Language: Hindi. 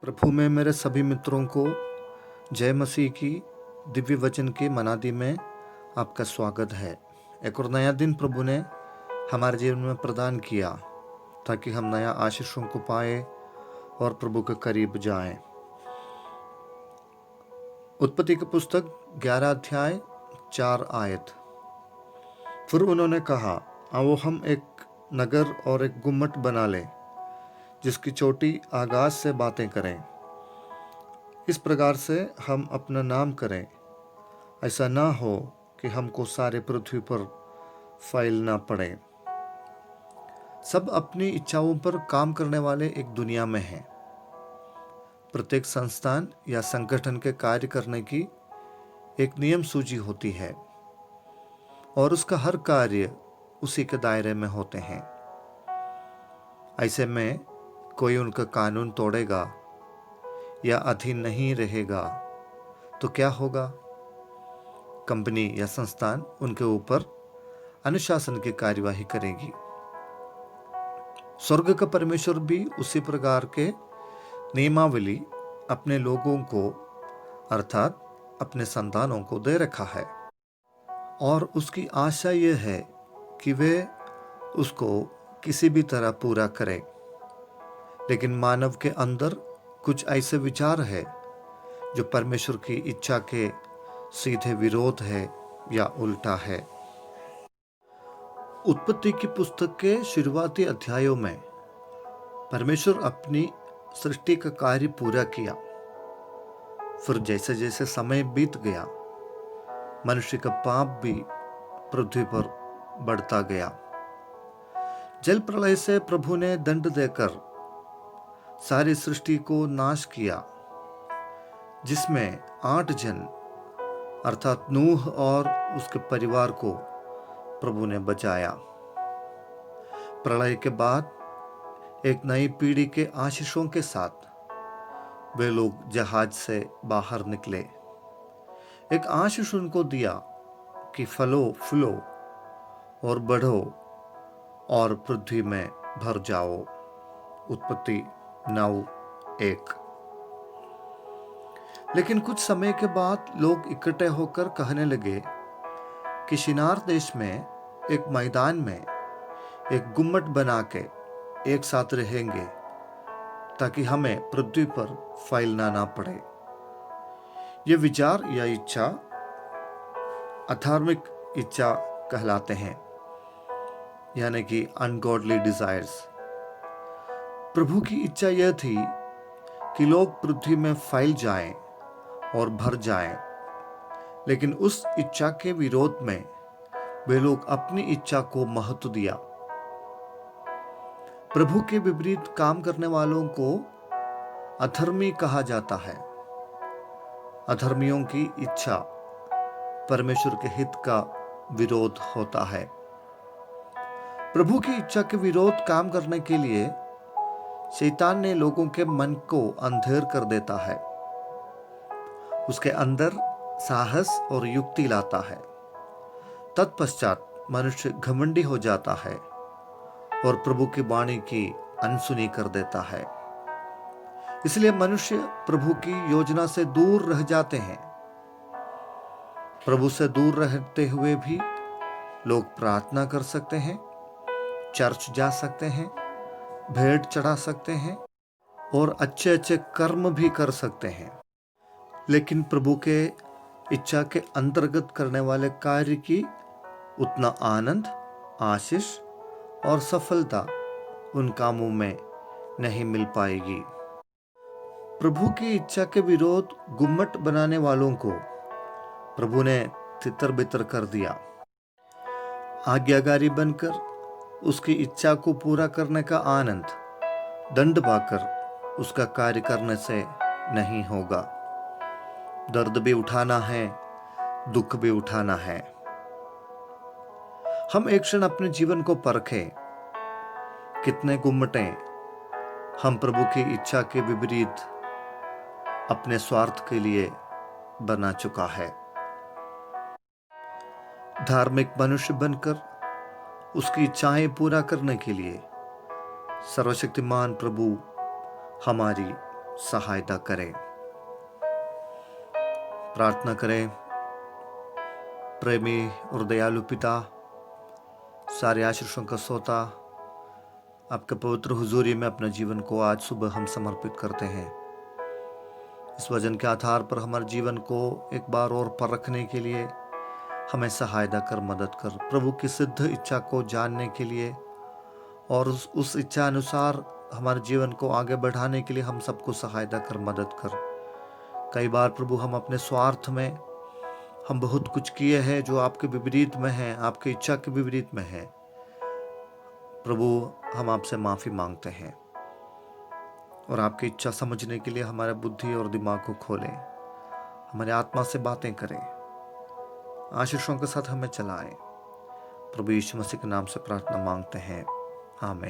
प्रभु में मेरे सभी मित्रों को जय मसीह की दिव्य वचन के मनादी में आपका स्वागत है। एक और नया दिन प्रभु ने हमारे जीवन में प्रदान किया ताकि हम नया आशीषों को पाए और प्रभु के करीब जाएं। उत्पत्ति की पुस्तक 11 अध्याय 4 आयत। फिर उन्होंने कहा, आओ हम एक नगर और एक गुम्मट बना लें जिसकी चोटी आकाश से बातें करें। इस प्रकार से हम अपना नाम करें, ऐसा ना हो कि हमको सारे पृथ्वी पर फैलना पड़े। सब अपनी इच्छाओं पर काम करने वाले एक दुनिया में हैं। प्रत्येक संस्थान या संगठन के कार्य करने की एक नियम सूची होती है और उसका हर कार्य उसी के दायरे में होते हैं। ऐसे में कोई उनका कानून तोड़ेगा या अधीन नहीं रहेगा तो क्या होगा? कंपनी या संस्थान उनके ऊपर अनुशासन की कार्यवाही करेगी। स्वर्ग का परमेश्वर भी उसी प्रकार के नियमावली अपने लोगों को अर्थात अपने संतानों को दे रखा है और उसकी आशा यह है कि वे उसको किसी भी तरह पूरा करें। लेकिन मानव के अंदर कुछ ऐसे विचार है जो परमेश्वर की इच्छा के सीधे विरोध है या उल्टा है। उत्पत्ति की पुस्तक के शुरुआती अध्यायों में परमेश्वर अपनी सृष्टि का कार्य पूरा किया। फिर जैसे जैसे समय बीत गया, मनुष्य का पाप भी पृथ्वी पर बढ़ता गया। जल प्रलय से प्रभु ने दंड देकर सारी सृष्टि को नाश किया, जिसमें 8 जन अर्थात नूह और उसके परिवार को प्रभु ने बचाया। प्रलय के बाद एक नई पीढ़ी के आशीषों के साथ वे लोग जहाज से बाहर निकले। एक आशीष उनको दिया कि फलो फूलो और बढ़ो और पृथ्वी में भर जाओ। उत्पत्ति 9:1। लेकिन कुछ समय के बाद लोग इकट्ठे होकर कहने लगे कि शिनार देश में एक मैदान में एक गुम्मट बना के एक साथ रहेंगे ताकि हमें पृथ्वी पर फैलना ना पड़े। ये विचार या इच्छा अधार्मिक इच्छा कहलाते हैं, यानी कि अनगॉडली डिजायर्स। प्रभु की इच्छा यह थी कि लोग पृथ्वी में फैल जाएं और भर जाएं, लेकिन उस इच्छा के विरोध में वे लोग अपनी इच्छा को महत्व दिया। प्रभु के विपरीत काम करने वालों को अधर्मी कहा जाता है। अधर्मियों की इच्छा परमेश्वर के हित का विरोध होता है। प्रभु की इच्छा के विरोध काम करने के लिए शैतान ने लोगों के मन को अंधेर कर देता है। उसके अंदर साहस और युक्ति लाता है। तत्पश्चात मनुष्य घमंडी हो जाता है और प्रभु की वाणी की अनसुनी कर देता है। इसलिए मनुष्य प्रभु की योजना से दूर रह जाते हैं। प्रभु से दूर रहते हुए भी लोग प्रार्थना कर सकते हैं, चर्च जा सकते हैं, भेंट चढ़ा सकते हैं और अच्छे अच्छे कर्म भी कर सकते हैं, लेकिन प्रभु के इच्छा के अंतर्गत करने वाले कार्य की उतना आनंद, आशीष और सफलता उन कामों में नहीं मिल पाएगी। प्रभु की इच्छा के विरोध गुम्मट बनाने वालों को प्रभु ने तितर बितर कर दिया। आज्ञाकारी बनकर उसकी इच्छा को पूरा करने का आनंद दंड पाकर उसका कार्य करने से नहीं होगा। दर्द भी उठाना है, दुख भी उठाना है। हम एक क्षण अपने जीवन को परखें। कितने गुम्मटें हम प्रभु की इच्छा के विपरीत अपने स्वार्थ के लिए बना चुका है। धार्मिक मनुष्य बनकर उसकी इच्छाएं पूरा करने के लिए सर्वशक्तिमान प्रभु हमारी सहायता करें। प्रार्थना करें। प्रेमी और दयालु पिता, सारे आशीर्षों का सोता, आपके पवित्र हुजूरी में अपने जीवन को आज सुबह हम समर्पित करते हैं। इस वचन के आधार पर हमारे जीवन को एक बार और परखने के लिए हमें सहायता कर, मदद कर। प्रभु की सिद्ध इच्छा को जानने के लिए और उस इच्छा अनुसार हमारे जीवन को आगे बढ़ाने के लिए हम सबको सहायता कर, मदद कर। कई बार प्रभु हम अपने स्वार्थ में हम बहुत कुछ किए हैं जो आपके विपरीत में है, आपकी इच्छा के विपरीत में है। प्रभु हम आपसे माफ़ी मांगते हैं और आपकी इच्छा समझने के लिए हमारे बुद्धि और दिमाग को खोलें, हमारे आत्मा से बातें करें, आशीषों के साथ हमें चलाएं। प्रभु यीशु मसीह के नाम से प्रार्थना मांगते हैं, आमीन।